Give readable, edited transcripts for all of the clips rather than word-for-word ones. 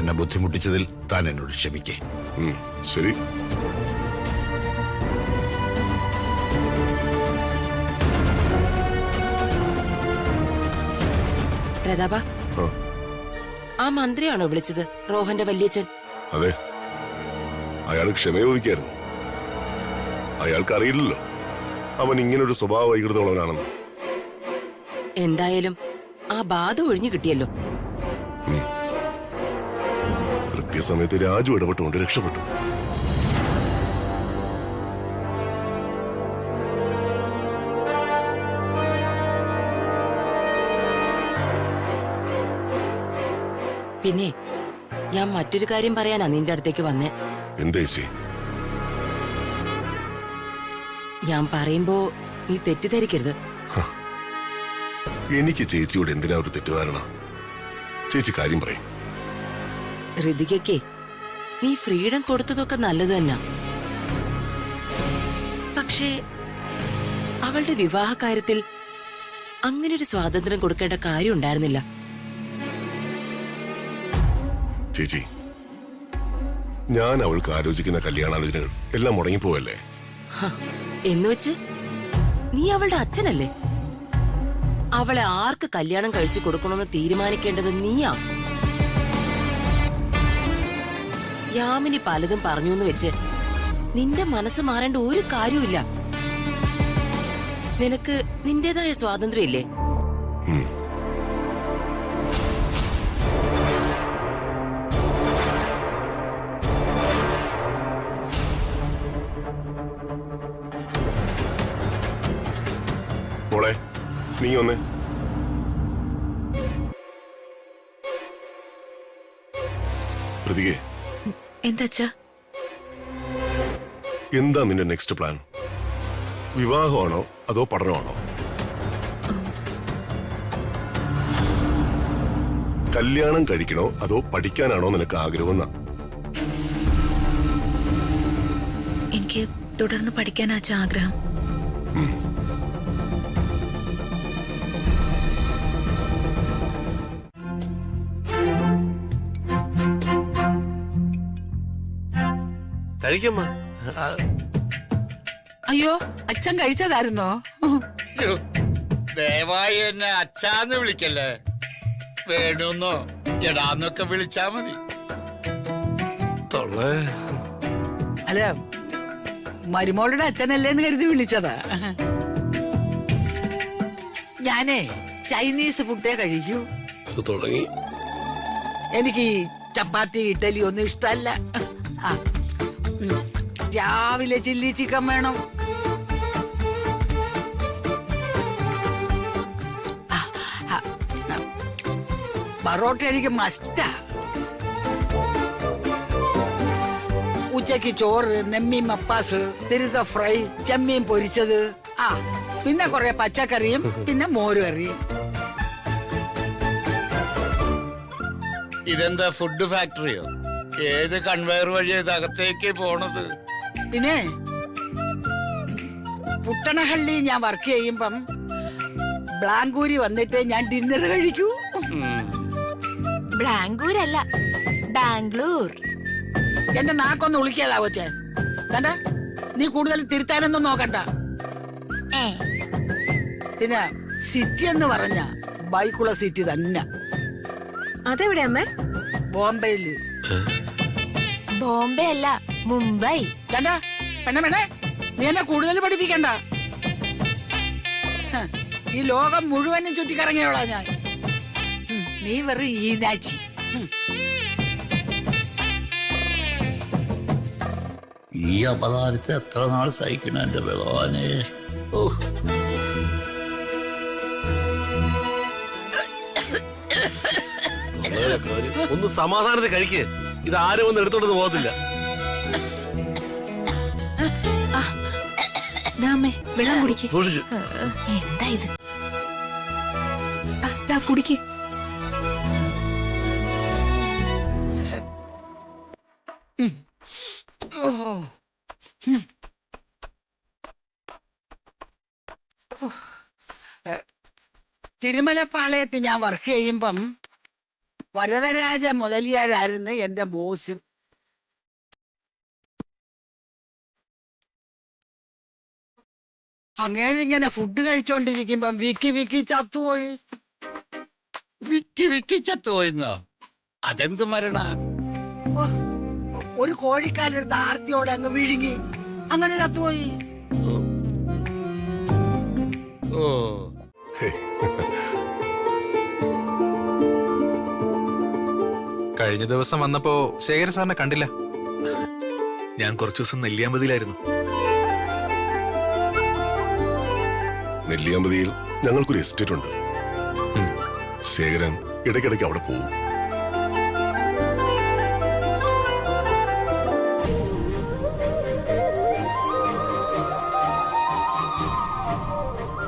തന്നെ ബുദ്ധിമുട്ടിച്ചതിൽ താൻ എന്നോട് ക്ഷമിക്കേ. ശരി. പ്രതാപ, ആ മന്ത്രിയാണോ വിളിച്ചത്? റോഹന്റെ വല്യച്ഛൻ? അതെ, അയാൾ ക്ഷമ ചോദിക്കായിരുന്നു. അയാൾക്ക് അറിയില്ലല്ലോ അവൻ ഇങ്ങനൊരു സ്വഭാവ വൈകൃതമുള്ളവനാണെന്ന്. എന്തായാലും ആ ബാധ ഒഴിഞ്ഞു കിട്ടിയല്ലോ. കൃത്യസമയത്ത് രാജു ഇടപെട്ടുകൊണ്ട് രക്ഷപ്പെട്ടു. പിന്നെ ഞാൻ മറ്റൊരു കാര്യം പറയാനാ നിന്റെ അടുത്തേക്ക് വന്നേ. എന്തേച്ചി? ഞാൻ പറയുമ്പോ നീ തെറ്റിദ്ധരിക്കരുത്. എനിക്ക് ചേച്ചിയോട് എന്തിനാ ഒരു തെറ്റിദ്ധാരണ? ചേച്ചി കാര്യം പറയും. ഋതികയ്ക്ക് നീ ഫ്രീഡം കൊടുത്തതൊക്കെ നല്ലത് തന്നെ. പക്ഷേ അവളുടെ വിവാഹ കാര്യത്തിൽ അങ്ങനൊരു സ്വാതന്ത്ര്യം കൊടുക്കേണ്ട കാര്യം ഉണ്ടായിരുന്നില്ല. ചേച്ചി, ഞാൻ അവൾക്ക് ആലോചിക്കുന്ന കല്യാണാലോചനകൾ എല്ലാം മുടങ്ങിപ്പോവല്ലേ? എന്നുവെച്ച് നീ അവളുടെ അച്ഛനല്ലേ? അവളെ ആർക്ക് കല്യാണം കഴിച്ചു കൊടുക്കണമെന്ന് തീരുമാനിക്കേണ്ടത് നീയാ. യാമിനി പലതും പറഞ്ഞു എന്ന് വെച്ച് നിന്റെ മനസ്സ് മാറേണ്ട ഒരു കാര്യമില്ല. നിനക്ക് നിന്റേതായ സ്വാതന്ത്ര്യം ഇല്ലേ? മോളെ, നീ ഒന്ന്. ഋതികേ, എന്താ? എന്താ നിന്റെ നെക്സ്റ്റ് പ്ലാൻ? വിവാഹമാണോ അതോ പഠനമാണോ? കല്യാണം കഴിക്കണോ അതോ പഠിക്കാനാണോ നിനക്ക് ആഗ്രഹം? എനിക്ക് തുടർന്ന് പഠിക്കാനാ ആഗ്രഹം. കഴിക്കമ്മ. അയ്യോ, അച്ഛൻ കഴിച്ചതായിരുന്നോ? ദയവായി എന്നെ അച്ഛാന്ന് വിളിക്കല്ലേ. വേണമെന്നോ എടാന്നൊക്കെ വിളിച്ചാ മതി. അല്ല, മരുമോളുടെ അച്ഛനല്ലേന്ന് കരുതി വിളിച്ചതാ. ഞാനേ ചൈനീസ് ഫുഡേ കഴിക്കൂ. തുടങ്ങി. എനിക്ക് ചപ്പാത്തി ഇഡ്ഡലി ഒന്നും ഇഷ്ടല്ല. രാവിലെ ചില്ലി ചിക്കൻ വേണം. പൊറോട്ട എനിക്ക് മസ്റ്റാ. ഉച്ചക്ക് ചോറ്, നെമ്മീൻ മപ്പാസ്, തിരുത ഫ്രൈ, ചെമ്മീൻ പൊരിച്ചത്, പിന്നെ കുറെ പച്ചക്കറിയും പിന്നെ മോരുകറിയും. ഇതെന്താ ഫുഡ് ഫാക്ടറിയോ? ഏത് കൺവെയർ വഴിയാ ഇതകത്തേക്ക് പോണത്? പിന്നെ പുട്ടണഹള്ളി ഞാൻ വർക്ക് ചെയ്യുമ്പം ബ്ലാങ്കൂരി വന്നിട്ട് ഞാൻ ഡിന്നർ കഴിക്കൂ. ബാംഗ്ലൂരല്ല, ബാംഗ്ലൂർ. എന്റെ നാക്കൊന്ന് ഉളിക്കാതാ കൊച്ചേ. കണ്ട, നീ കൂടുതൽ തിരുത്താനൊന്നും നോക്കണ്ട. പിന്നെ സിറ്റി എന്ന് പറഞ്ഞ ബൈക്കുള്ള സിറ്റി തന്നെ. അതെവിടെ അമ്മ? ബോംബെയില്. ബോംബെ അല്ല, മുംബൈ. കണ്ട പെണ്ണ, നീ എന്നെ കൂടുതൽ പഠിപ്പിക്കണ്ട. ഈ ലോകം മുഴുവനും ചുറ്റിക്കറങ്ങിയോളാ ഞാൻ. നീ വെറും ഈനാച്ചി. ഈ അപമാനത്തെ എത്ര നാൾ സഹിക്കണം എന്റെ ഭഗവാനെ. ഒന്ന് സമാധാനത്തിൽ കഴിക്ക്. ഇത് ആരും ഒന്നും എടുത്തോണ്ട് പോകത്തില്ല. വെള്ളം കുടിക്ക്. സൂക്ഷിച്ചു. എന്താ ഇത്? കുടിക്ക്. തിരുമലപ്പാളയത്ത് ഞാൻ വർക്ക് ചെയ്യുമ്പം വരദരാജ മുതലിയാരായിരുന്നു എന്റെ ബോസ്. അങ്ങനെ ഇങ്ങനെ ഫുഡ് കഴിച്ചോണ്ടിരിക്കുമ്പോ വിക്കി വിക്കി ചത്തുപോയി. വിക്കി വിക്കി ചത്തുപോയിന്നോ? അതെന്ത് മരണ? ഓ, ഒരു കോഴിക്കാലെടുത്ത് ആർത്തിയോടെ അങ്ങ് വിഴുങ്ങി അങ്ങനെ ചത്തുപോയി. ഓ, കഴിഞ്ഞ ദിവസം വന്നപ്പോ ശേഖര സാറിനെ കണ്ടില്ല. ഞാൻ കുറച്ചു ദിവസം നെല്ലിയാമ്പതിയിലായിരുന്നു. നെല്ലിയാമ്പതിയിൽ ഞങ്ങൾക്കൊരു എസ്റ്റേറ്റ് ഉണ്ട്. ശേഖരൻ ഇടയ്ക്കിടയ്ക്ക് അവിടെ പോകും.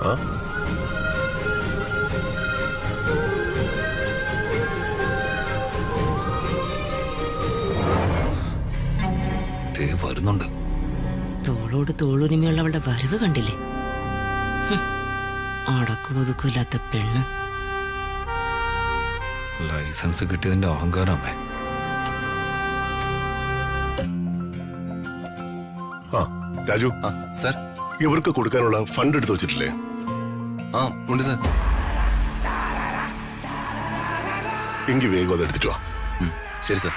ആ, വരുന്നുണ്ട്. തോളോട് തോളുനിമയുള്ളവളുടെ വരവ് കണ്ടില്ലേ? അടക്കുകൊതുക്കില്ലാത്ത പെണ്ണ്. ലൈസൻസ് കിട്ടിയതിന്റെ അഹങ്കാരമേ. ആ രാജു, സാർ. ഇവർക്ക് കൊടുക്കാനുള്ള ഫണ്ട് എടുത്ത് വെച്ചിട്ടില്ലേ? ആ ഉണ്ട് സാർ. എങ്കിൽ വേഗം അത് എടുത്തിട്ട് വാ. ശരി സാർ.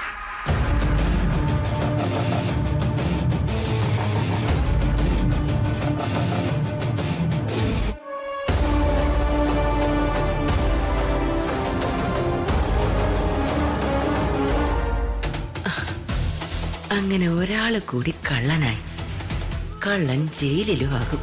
അങ്ങനെ ഒരാള് കൂടി കള്ളനായി. കള്ളൻ ജയിലിലും ആകും.